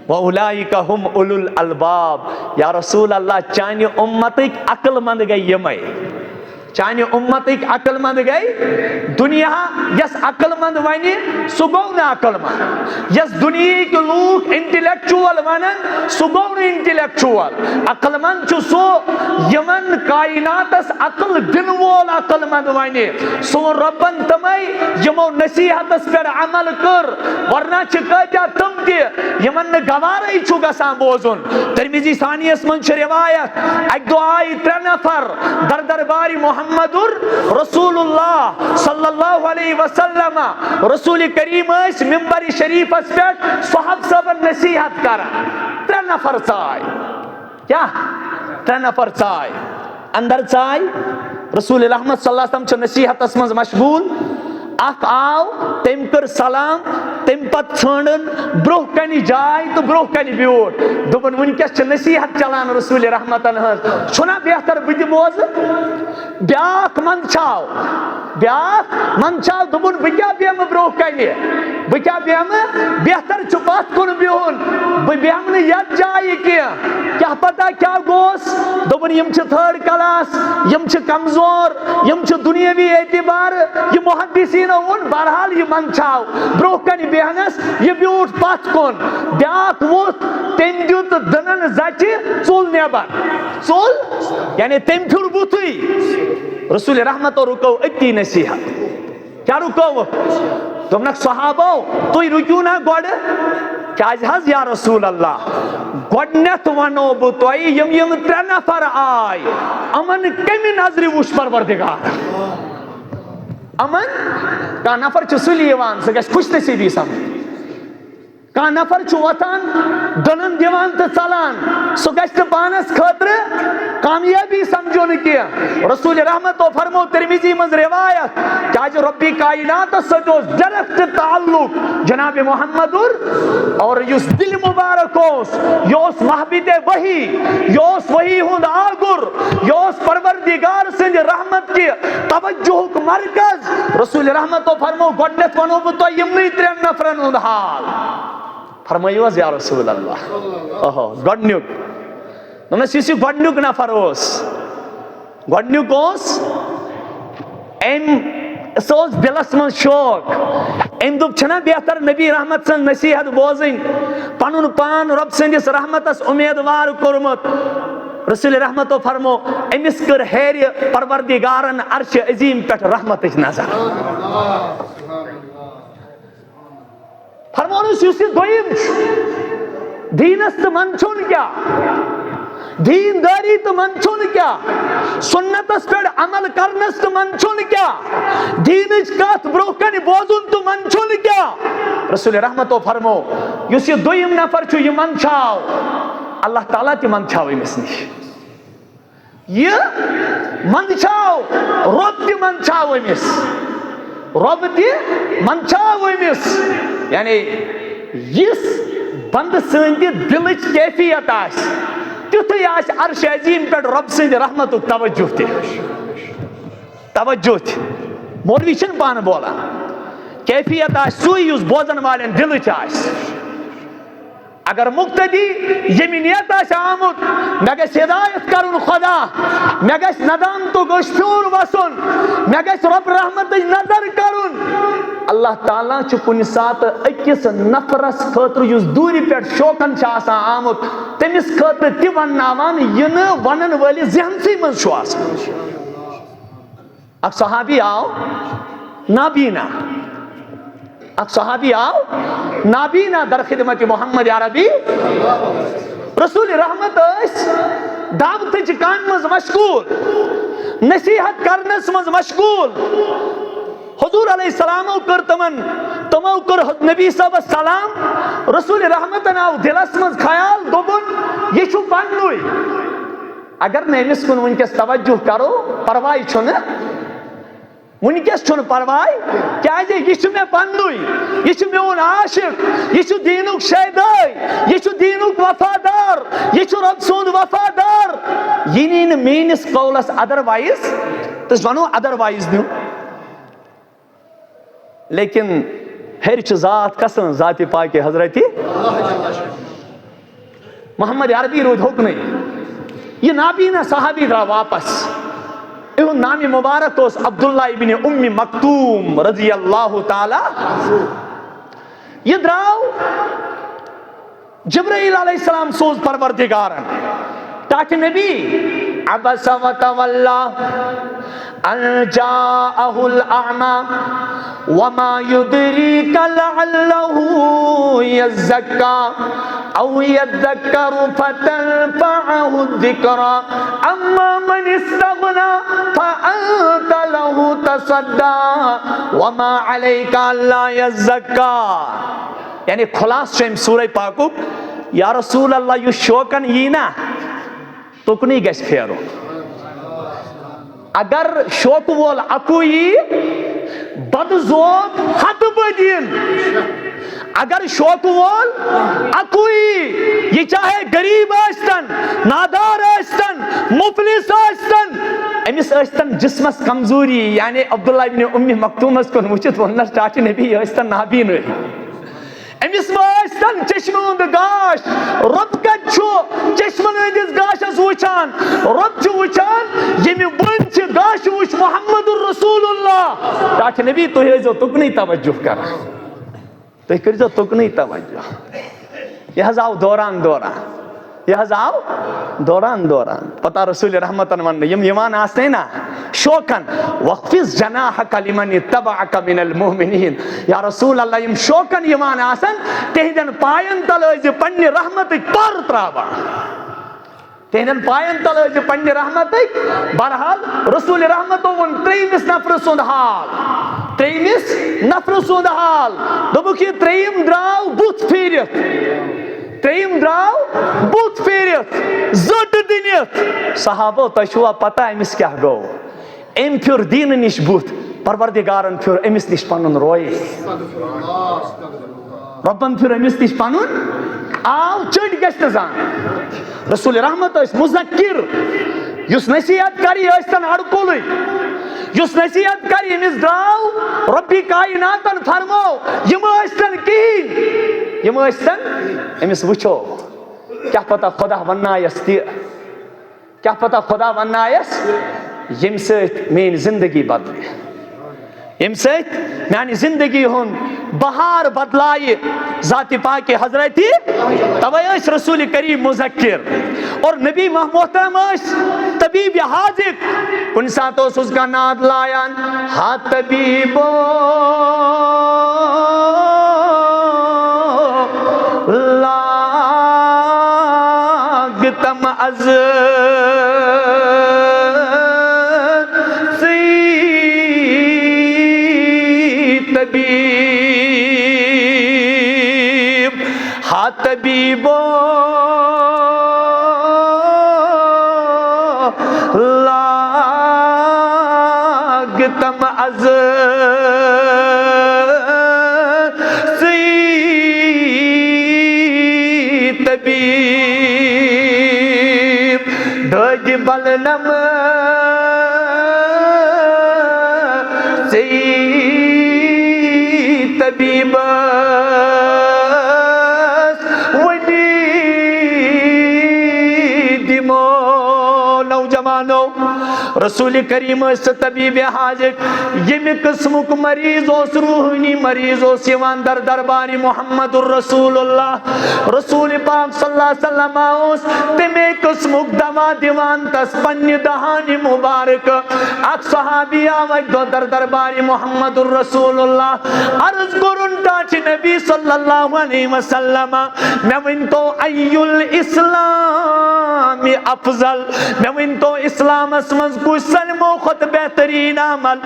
وَأُولَئِكَ هُمْ أُولُو الْأَلْبَابِ یا رسول اللہ چانی امتک عقل مند گئی یمائی چانی امتک عقل مند گئی دنیا یس عقل مند وانی سو گو نا عقل مند یس دنیا کے لوگ انٹیلیکچوال وانن سو گو نا انٹیلیکچوال عقل مند چو سو یمن کائنات اس عقل دنوال عقل مند وانی سو ربن تمائی یمو نصیحت اس پر عمل کر ورنہ چکا جا تم دی یمن گوارای چھو گا سام بوزن ترمیزی ثانی اس من روایت ایک دعائی 3 نفر در درباری محمد رسول اللہ صلی اللہ علیہ وسلم رسول کریم اس ممبر شریف اس پر صحب صبر نصیحت کرا 3 نفر چائی کیا 3 نفر چائی اندر چائی رسول رحمت صلی اللہ علیہ وسلم چو نصیحت اسمز مشغول اخ آو تم کر سلام تم پت ژھانڈن برو کن جائے تو برو کن بیوٹ دپن ونکس چھ نصیحت چلان رسول رحمتن ہز چھنا بہتر بہ بوز بیاکھ منچاو دپن بہ کیا بیمہ برو کن بہ کیا بیمہ بہتر چھ پت کن بہن بہ بیمہ نہ یتھ جائے کیا پتہ کیا گوس دپن یم چھ تھرڈ کلاس یم چھ کمزور یم چھ دنیاوی اعتبار یہ محدثین ون بہرحال یہ منچاو برو کن بیہنس یہ بیوٹ پت کن بیاکھ ووت تم دیت دنن زچہ ژول نیبر ژول یعنی تم پھر بتھے رسول رحمت رکو اتی نصیحت کیا رکو دوپنک صحابو تھی رکیو نا گوڑ کیاز حض یا رسول اللہ گوڑنیت ونو بہ تۄہہِ یم 3 نفر آئی امن کمی نظر وچھ پروردگار امن کانٛہہ نفر چھُ سُلہِ یِوان سُہ گژھِ خوش نصیبی سمجھ کانٛہہ نفر چھُ وۄتھان دٕنن دِوان تہٕ ژلان سُہ گژھِ نہٕ پانس خٲطرٕ کامیٲبی سمجھُن کینٛہہ رسول رحمتو فرمو ترمذی منٛز روایت کیازِ ربی کائناتس سۭتۍ اوس ڈائریکٹ تعلق جناب محمد اور یُس دل مبارک اوس یہِ اوس محبت وحی یہِ اوس وحی ہُنٛد آگر یہِ اوس پروردگار سٕنٛدِ رحمت کہِ توجہُک مرکز رسول رحمتو فرمو گۄڈنیتھ ونو بہٕ تۄہہِ یِمنٕے 3 نفرن ہُنٛد حال فرمٲیو حظ یا رسول اللہ گۄڈنیُک دوٚپنس یُس یہِ گۄڈنیُک نفر اوس گۄڈنیُک اوس سُہ اوس دلس منٛز شوق أمۍ دوٚپ چھنا بہتر نبی رحمت سٕنٛز نصیحت بوزٕنۍ پنُن پان رۄب سٕنٛدِس رحمتس اُمیدوار کوٚرمُت رسول رحمتو فرمو أمِس کٔر ہیرِ پروردگارن عرشِ عظیٖم پٮ۪ٹھ رحمتٕچ نظر فرمونس یُس یہِ دوٚیِم چھُ دیٖنس تہٕ منٛدچھُن کیٛاہ دینداری تہٕ منٛدچھُن کیٛاہ سُنتس پٮ۪ٹھ عمل کرنس تہٕ منٛدچھُن کیٛاہ دیٖنٕچ کتھ برونٛہہ کنہِ بوزُن تہٕ منٛدچھُن کیٛاہ رسول رحمتو فرمو یُس یہِ دوٚیِم نفر چھُ یہِ منٛدچھاو اللہ تعالیٰ تہِ منٛدچھاو أمِس نِش یہِ منٛدچھاو رۄب تہِ منٛدچھاو أمِس رۄب تہِ منٛدچھاو أمِس یعنی یِژھ بندٕ سٕنٛدِ دلٕچ کیفیت آسہِ تیُتھُے آسہِ عرشِ عظیٖم پٮ۪ٹھ رۄب سٕنٛدِ رحمتُک توجہ تہِ مولوی چھِنہٕ پانہٕ بولان کیفیت آسہِ سُے یُس بوزن والٮ۪ن دلٕچ آسہِ اگر مقتدی ییٚمہِ نیت آسہِ آمُت مےٚ گژھِ ہدایت کرُن خدا مےٚ گژھِ ندامتُک ٲسہٕ وسُن مےٚ گژھِ رۄب رحمتٕچ نظر کرُن اللہ تعالیٰ چھُ کُنہِ ساتہٕ أکِس نفرس خٲطرٕ یُس دوٗرِ پٮ۪ٹھ شوقن چھُ آسان آمُت تٔمِس خٲطرٕ تہِ ونناوان یہِ نہٕ ونن وٲلِس ذہنسٕے منٛز چھُ آسان اکھ صحابی آو نابینا در خدمت محمد عربی رسول رحمت ٲسۍ دعوتٕچ کامہِ منٛز مشغوٗل نصیحت کرنس منٛز مشغوٗل حضور علیہ السلامو کٔر تِمو کوٚر نبی صٲبس سلام رسول رحمتن آو دلس منٛز خیال دوٚپُن یہِ چھُ پننُے اگر نہٕ أمِس کُن وٕنکیٚس توجہ کرو پرواے چھُنہٕ ونکس چھُنہٕ پرواے کیازِ یہِ چھُ مےٚ پننُے یہِ چھُ میون عاشق یہِ چھُ دیٖنُک شیدٲے یہِ چھُ دیٖنُک وفادار یہِ چھُ رۄب سُنٛد وفادار یہِ نی نہٕ میٲنِس قولس ادروایز تہٕ أسۍ ونو ادروایز نیو لیکن ہیٚرِ چھِ ذات کسن ذاتِ پاکہِ حضرتِ محمد عربی روٗد ہوٚکنُے یہِ نابینا صحابی درٛاو واپس اِہُنٛد نامہِ مُبارک اوس عبداللہ ابن ام مکتوم رضی اللہ تعالیٰ یہِ درٛاو جبرائیل علیہ السلام سوز پروردگارن ٹاٹھہِ نبی عبس وتولى ان جاءه الاعمى وما يدريك لعله يزكى او يذكر فتنفعه الذكرى اما من استغنى فانت له تصدى وما عليك الا يزكى یعنی خلاص چھُ أمۍ سورہ پاکُک یا رسول اللہ یُس شوقن یی نا تُکنُے گژھِ پھیرُن اگر شوقہٕ وول اکُے یی بد زوب ہتہٕ بٔدیٖن اگر شوق وول اکوئی، یہ چاہے غریب آستن، نادار آستن، مفلس آستن، امس آستن جسمس کمزوری، یعنی عبداللہ ابن ام مکتومس کن وچت ونس چاچی نبی آستن نابین رہی، امس آستن چشم ہند گاش، رب کت چھو چشمن ہندس گاشس وچان، رب چھو وچان یمی بن چھ گاش وچ محمد الرسول اللہ، چاچی نبی تو ہیزو تکنی توجہ کر، تو کرزو تکنی توجہ، یہ حض آو دوران دوران، یہ حض آو دوران دوران، پتہ رسول رحمتن من یم یمان آسنے نا شوکن وَخْفِضْ جَنَاحَكَ لِمَنِ اتَّبَعَكَ مِنَ الْمُؤْمِنِينَ، یا رسول اللہ یم شوکن یمان آسن تہندن پائن تلوز پنی رحمت پر ترابا، تہندن پائن تلوز پنی رحمت، برحال رسول رحمتو ون تریمس نفر سند حال، تریمس نفر سند حال، دوبک یہ تریم دراو بوت پھیرت، تریم دراو بوت پھیرت، زٹ دنیت، صحابو تشوا پتہ امس کیا گو، ام پھر دین نش بوت، پروردگارن پھر امس نش پنن روئے، ربن پھر امس نش پنن آو چڑ گشت زان، رسول رحمت اس مذکر، یس نصیحت کری استن اڑکولی، یس نصیحت کری امس دراو ربی کائناتن فرمو یم استن کہین، یم استن امس وچھو، کیا پتہ خدا ونایس تی، کیا پتہ خدا ونایس یم سیت مین زندگی بدلی، یم سیت میانی زندگی ہون بہار بدلائی، ذات پاک حضرتی توے اس رسول کریم مذکر، اور نبی محترم اس طبیب حاذق، کن ساتھ اس کا ناد لائن، ہاں طبیبو لاگتم از طبیب، ہاں طبیبو لاگتم از طبیب، دج بلنم طبیب ونی دمو، نوجوانو رسول کریم اس طبیب حاذق، یمی قسمک مریض اس روحانی مریض اس یوان در درباری محمد الرسول اللہ، رسول پاک صلی اللہ علیہ وسلم اس تمہیں قسمک دوا دیوان تس پنی دہانی مبارک، اک صحابی آوائد دو در درباری محمد الرسول اللہ، عرض کرن تاچی نبی صلی اللہ علیہ وسلم، میں ونتو ای الاسلام افضل، میں ونتو اسلام اسمز کچھ سلمو خود بہترین عمل،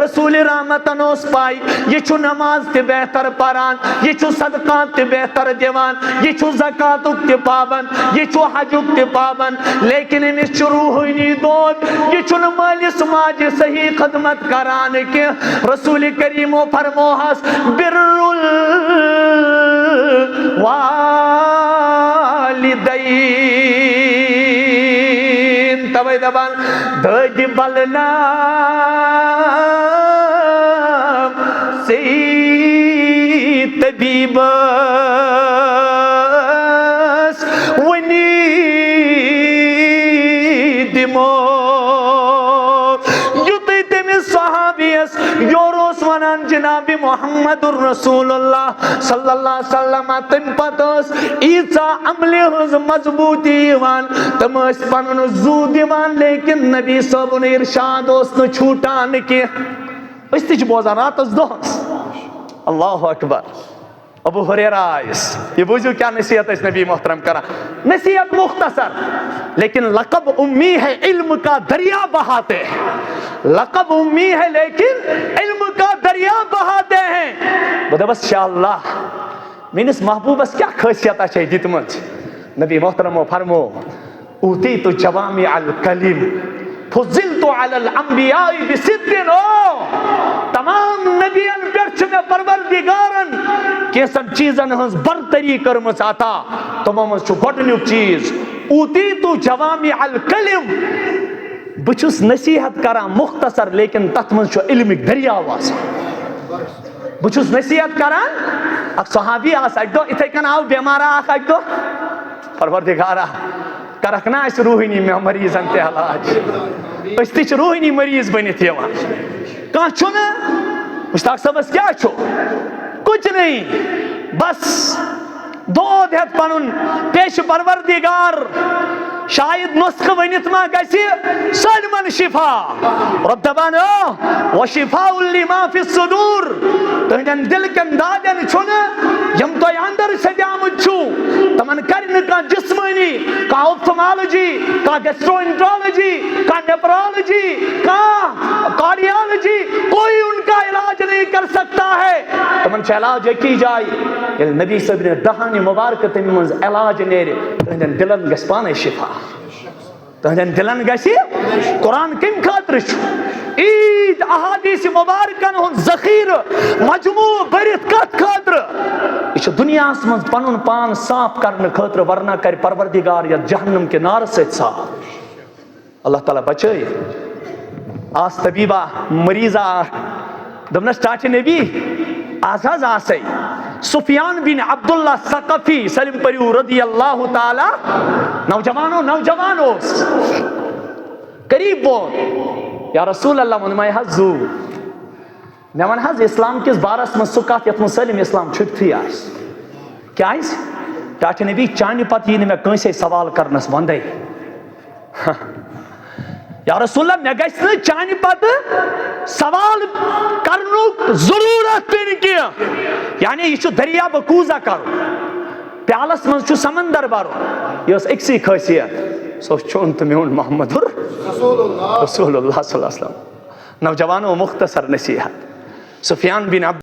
رسول رحمتن اس پائی، یہ چھو نماز تے بہتر پران، یہ چھو صدقات تے بہتر دیوان، یہ چھو زکاة تے پابند، یہ چھو حج تے پابند، لیکن انہیں شروع ہوئی نہیں دود، یہ چھو نمالی سماج صحیح خدمت کرانے کے، رسول کریم و فرموحس بر الوالدین، توئی دبان دج بلنا سی طبیب ونی دمو، یوتی تمی صحابیس یوروس ونان جناب محمد الرسول اللہ صلی اللہ علیہ وسلم، تم پتوس ایسا عملی حض مضبوطی ایوان، تم اس پنن زود ایوان، لیکن نبی صاحب نے ارشاد اس نے چھوٹان کی، اس تیج بوزانات اس دوس، اللہ اکبر، ابو ہریرہ آئیس، یہ بوجھو کیا نصیحت اس نبی محترم کرا، نصیحت مختصر، لیکن لقب امی ہے علم کا دریا بہاتے ہیں، لقب امی ہے لیکن علم کا دریا بہاتے ہیں، بدہ بس شاءاللہ مینس محبوب اس کیا خاصیتا چاہیے دیتمت، نبی محترم فرمو اوتیت جوامع الکلم فضلت علی الانبیاء بستن، تمام نبیان پر میں پروردگارن کیسن چیزن ہنس برتری کرمس عطا تمو مز چھُ گۄڈنیُک چیز اوتیتو جوامع الکلم بچھس نصیحت کران مختصر لیکن تتھ مز چھُ علمک دریاو آسان بچھس نصیحت کران اک صحابی آس اکہ دۄہ اتھے کن آو بیمارا اکھ اکہ دۄہ پروردگارا کرکھ نا اس روحانی میں مریضن تے علاج اس تہ چھ روحانی مریض بنت یوان کانٛہہ چھُنہٕ مشتاق صٲبس کیا چھُ کچھ نہیں بس دود ہیت پنن پیش پروردگار شاید نسخہ ونت ما گژھِ سٲلمن شفا رب دپان وشفاء لما فی الصدور تہنٛدٮ۪ن دل کٮ۪ن دادٮ۪ن چھُنہٕ یم تۄہہِ اندر سجامٕتۍ چھُو تمن کرِ نہٕ کانٛہہ جسمٲنی کانٛہہ اوپتھمالوجی کانٛہہ گیسٹرونٹرالوجی کانٛہہ نیپرالوجی کانٛہہ کارڈیالوجی کوئی ان کا علاج نہیں کر سکتا ہے تمن چھُ علاج اکی جائے ییٚلہِ نبی صٲبنہِ دہانہِ مبارکہ تمہِ منٛز علاج نیرِ تہنٛدٮ۪ن دلن گژھِ پانے شفا تہنٛدٮ۪ن دلن گژھِ قرآن کمہِ خٲطرٕ چھُ عید احادیث مبارکن ہُنٛد ذخیرٕ مجموع بٔرِتھ کتھ خٲطرٕ یہ چھُ دنیاہس منٛز پنُن پان صاف کرنہٕ خٲطرٕ ورنہ کرِ پروردگار یتھ جہنم کہِ نارٕ سۭتۍ صاف اللہ تعالیٰ بچٲیِتھ آس طبیبہ مریضہ دوٚپنس ٹاٹھہِ نبی آز حظ آسے سفیان بن عبداللہ ثقفی سلم پریو رضی اللہ تعالی نوجوان اوس قریب ووت یا رسول اللہ ووٚنمے حظ زوٗ مےٚ وَن حظ اسلام کِس بارس منٛز سُہ کتھ یتھ منٛز سٲلِم اسلام چھُٹتھٕے آسہِ کیازِ ٹاٹھہِ نبی چانہِ پتہٕ یی نہٕ مےٚ کٲنسے سوال کرنس وندے یا رسول اللہ مےٚ گژھِ نہٕ چانہِ پتہٕ سوال کرنُک ضروٗرت پیٚنہِ کینٛہہ یعنی یہِ چھُ دریاب کوٗزا کرُن پیالس منٛز چھُ سمندر برُن یہِ ٲس أکسٕے خٲصیت سُہ اوس چون تہٕ میون محمد رسول اللہ صلی اللہ علیہ وسلم نوجوانو مختصر نصیحت سفیان بن عبد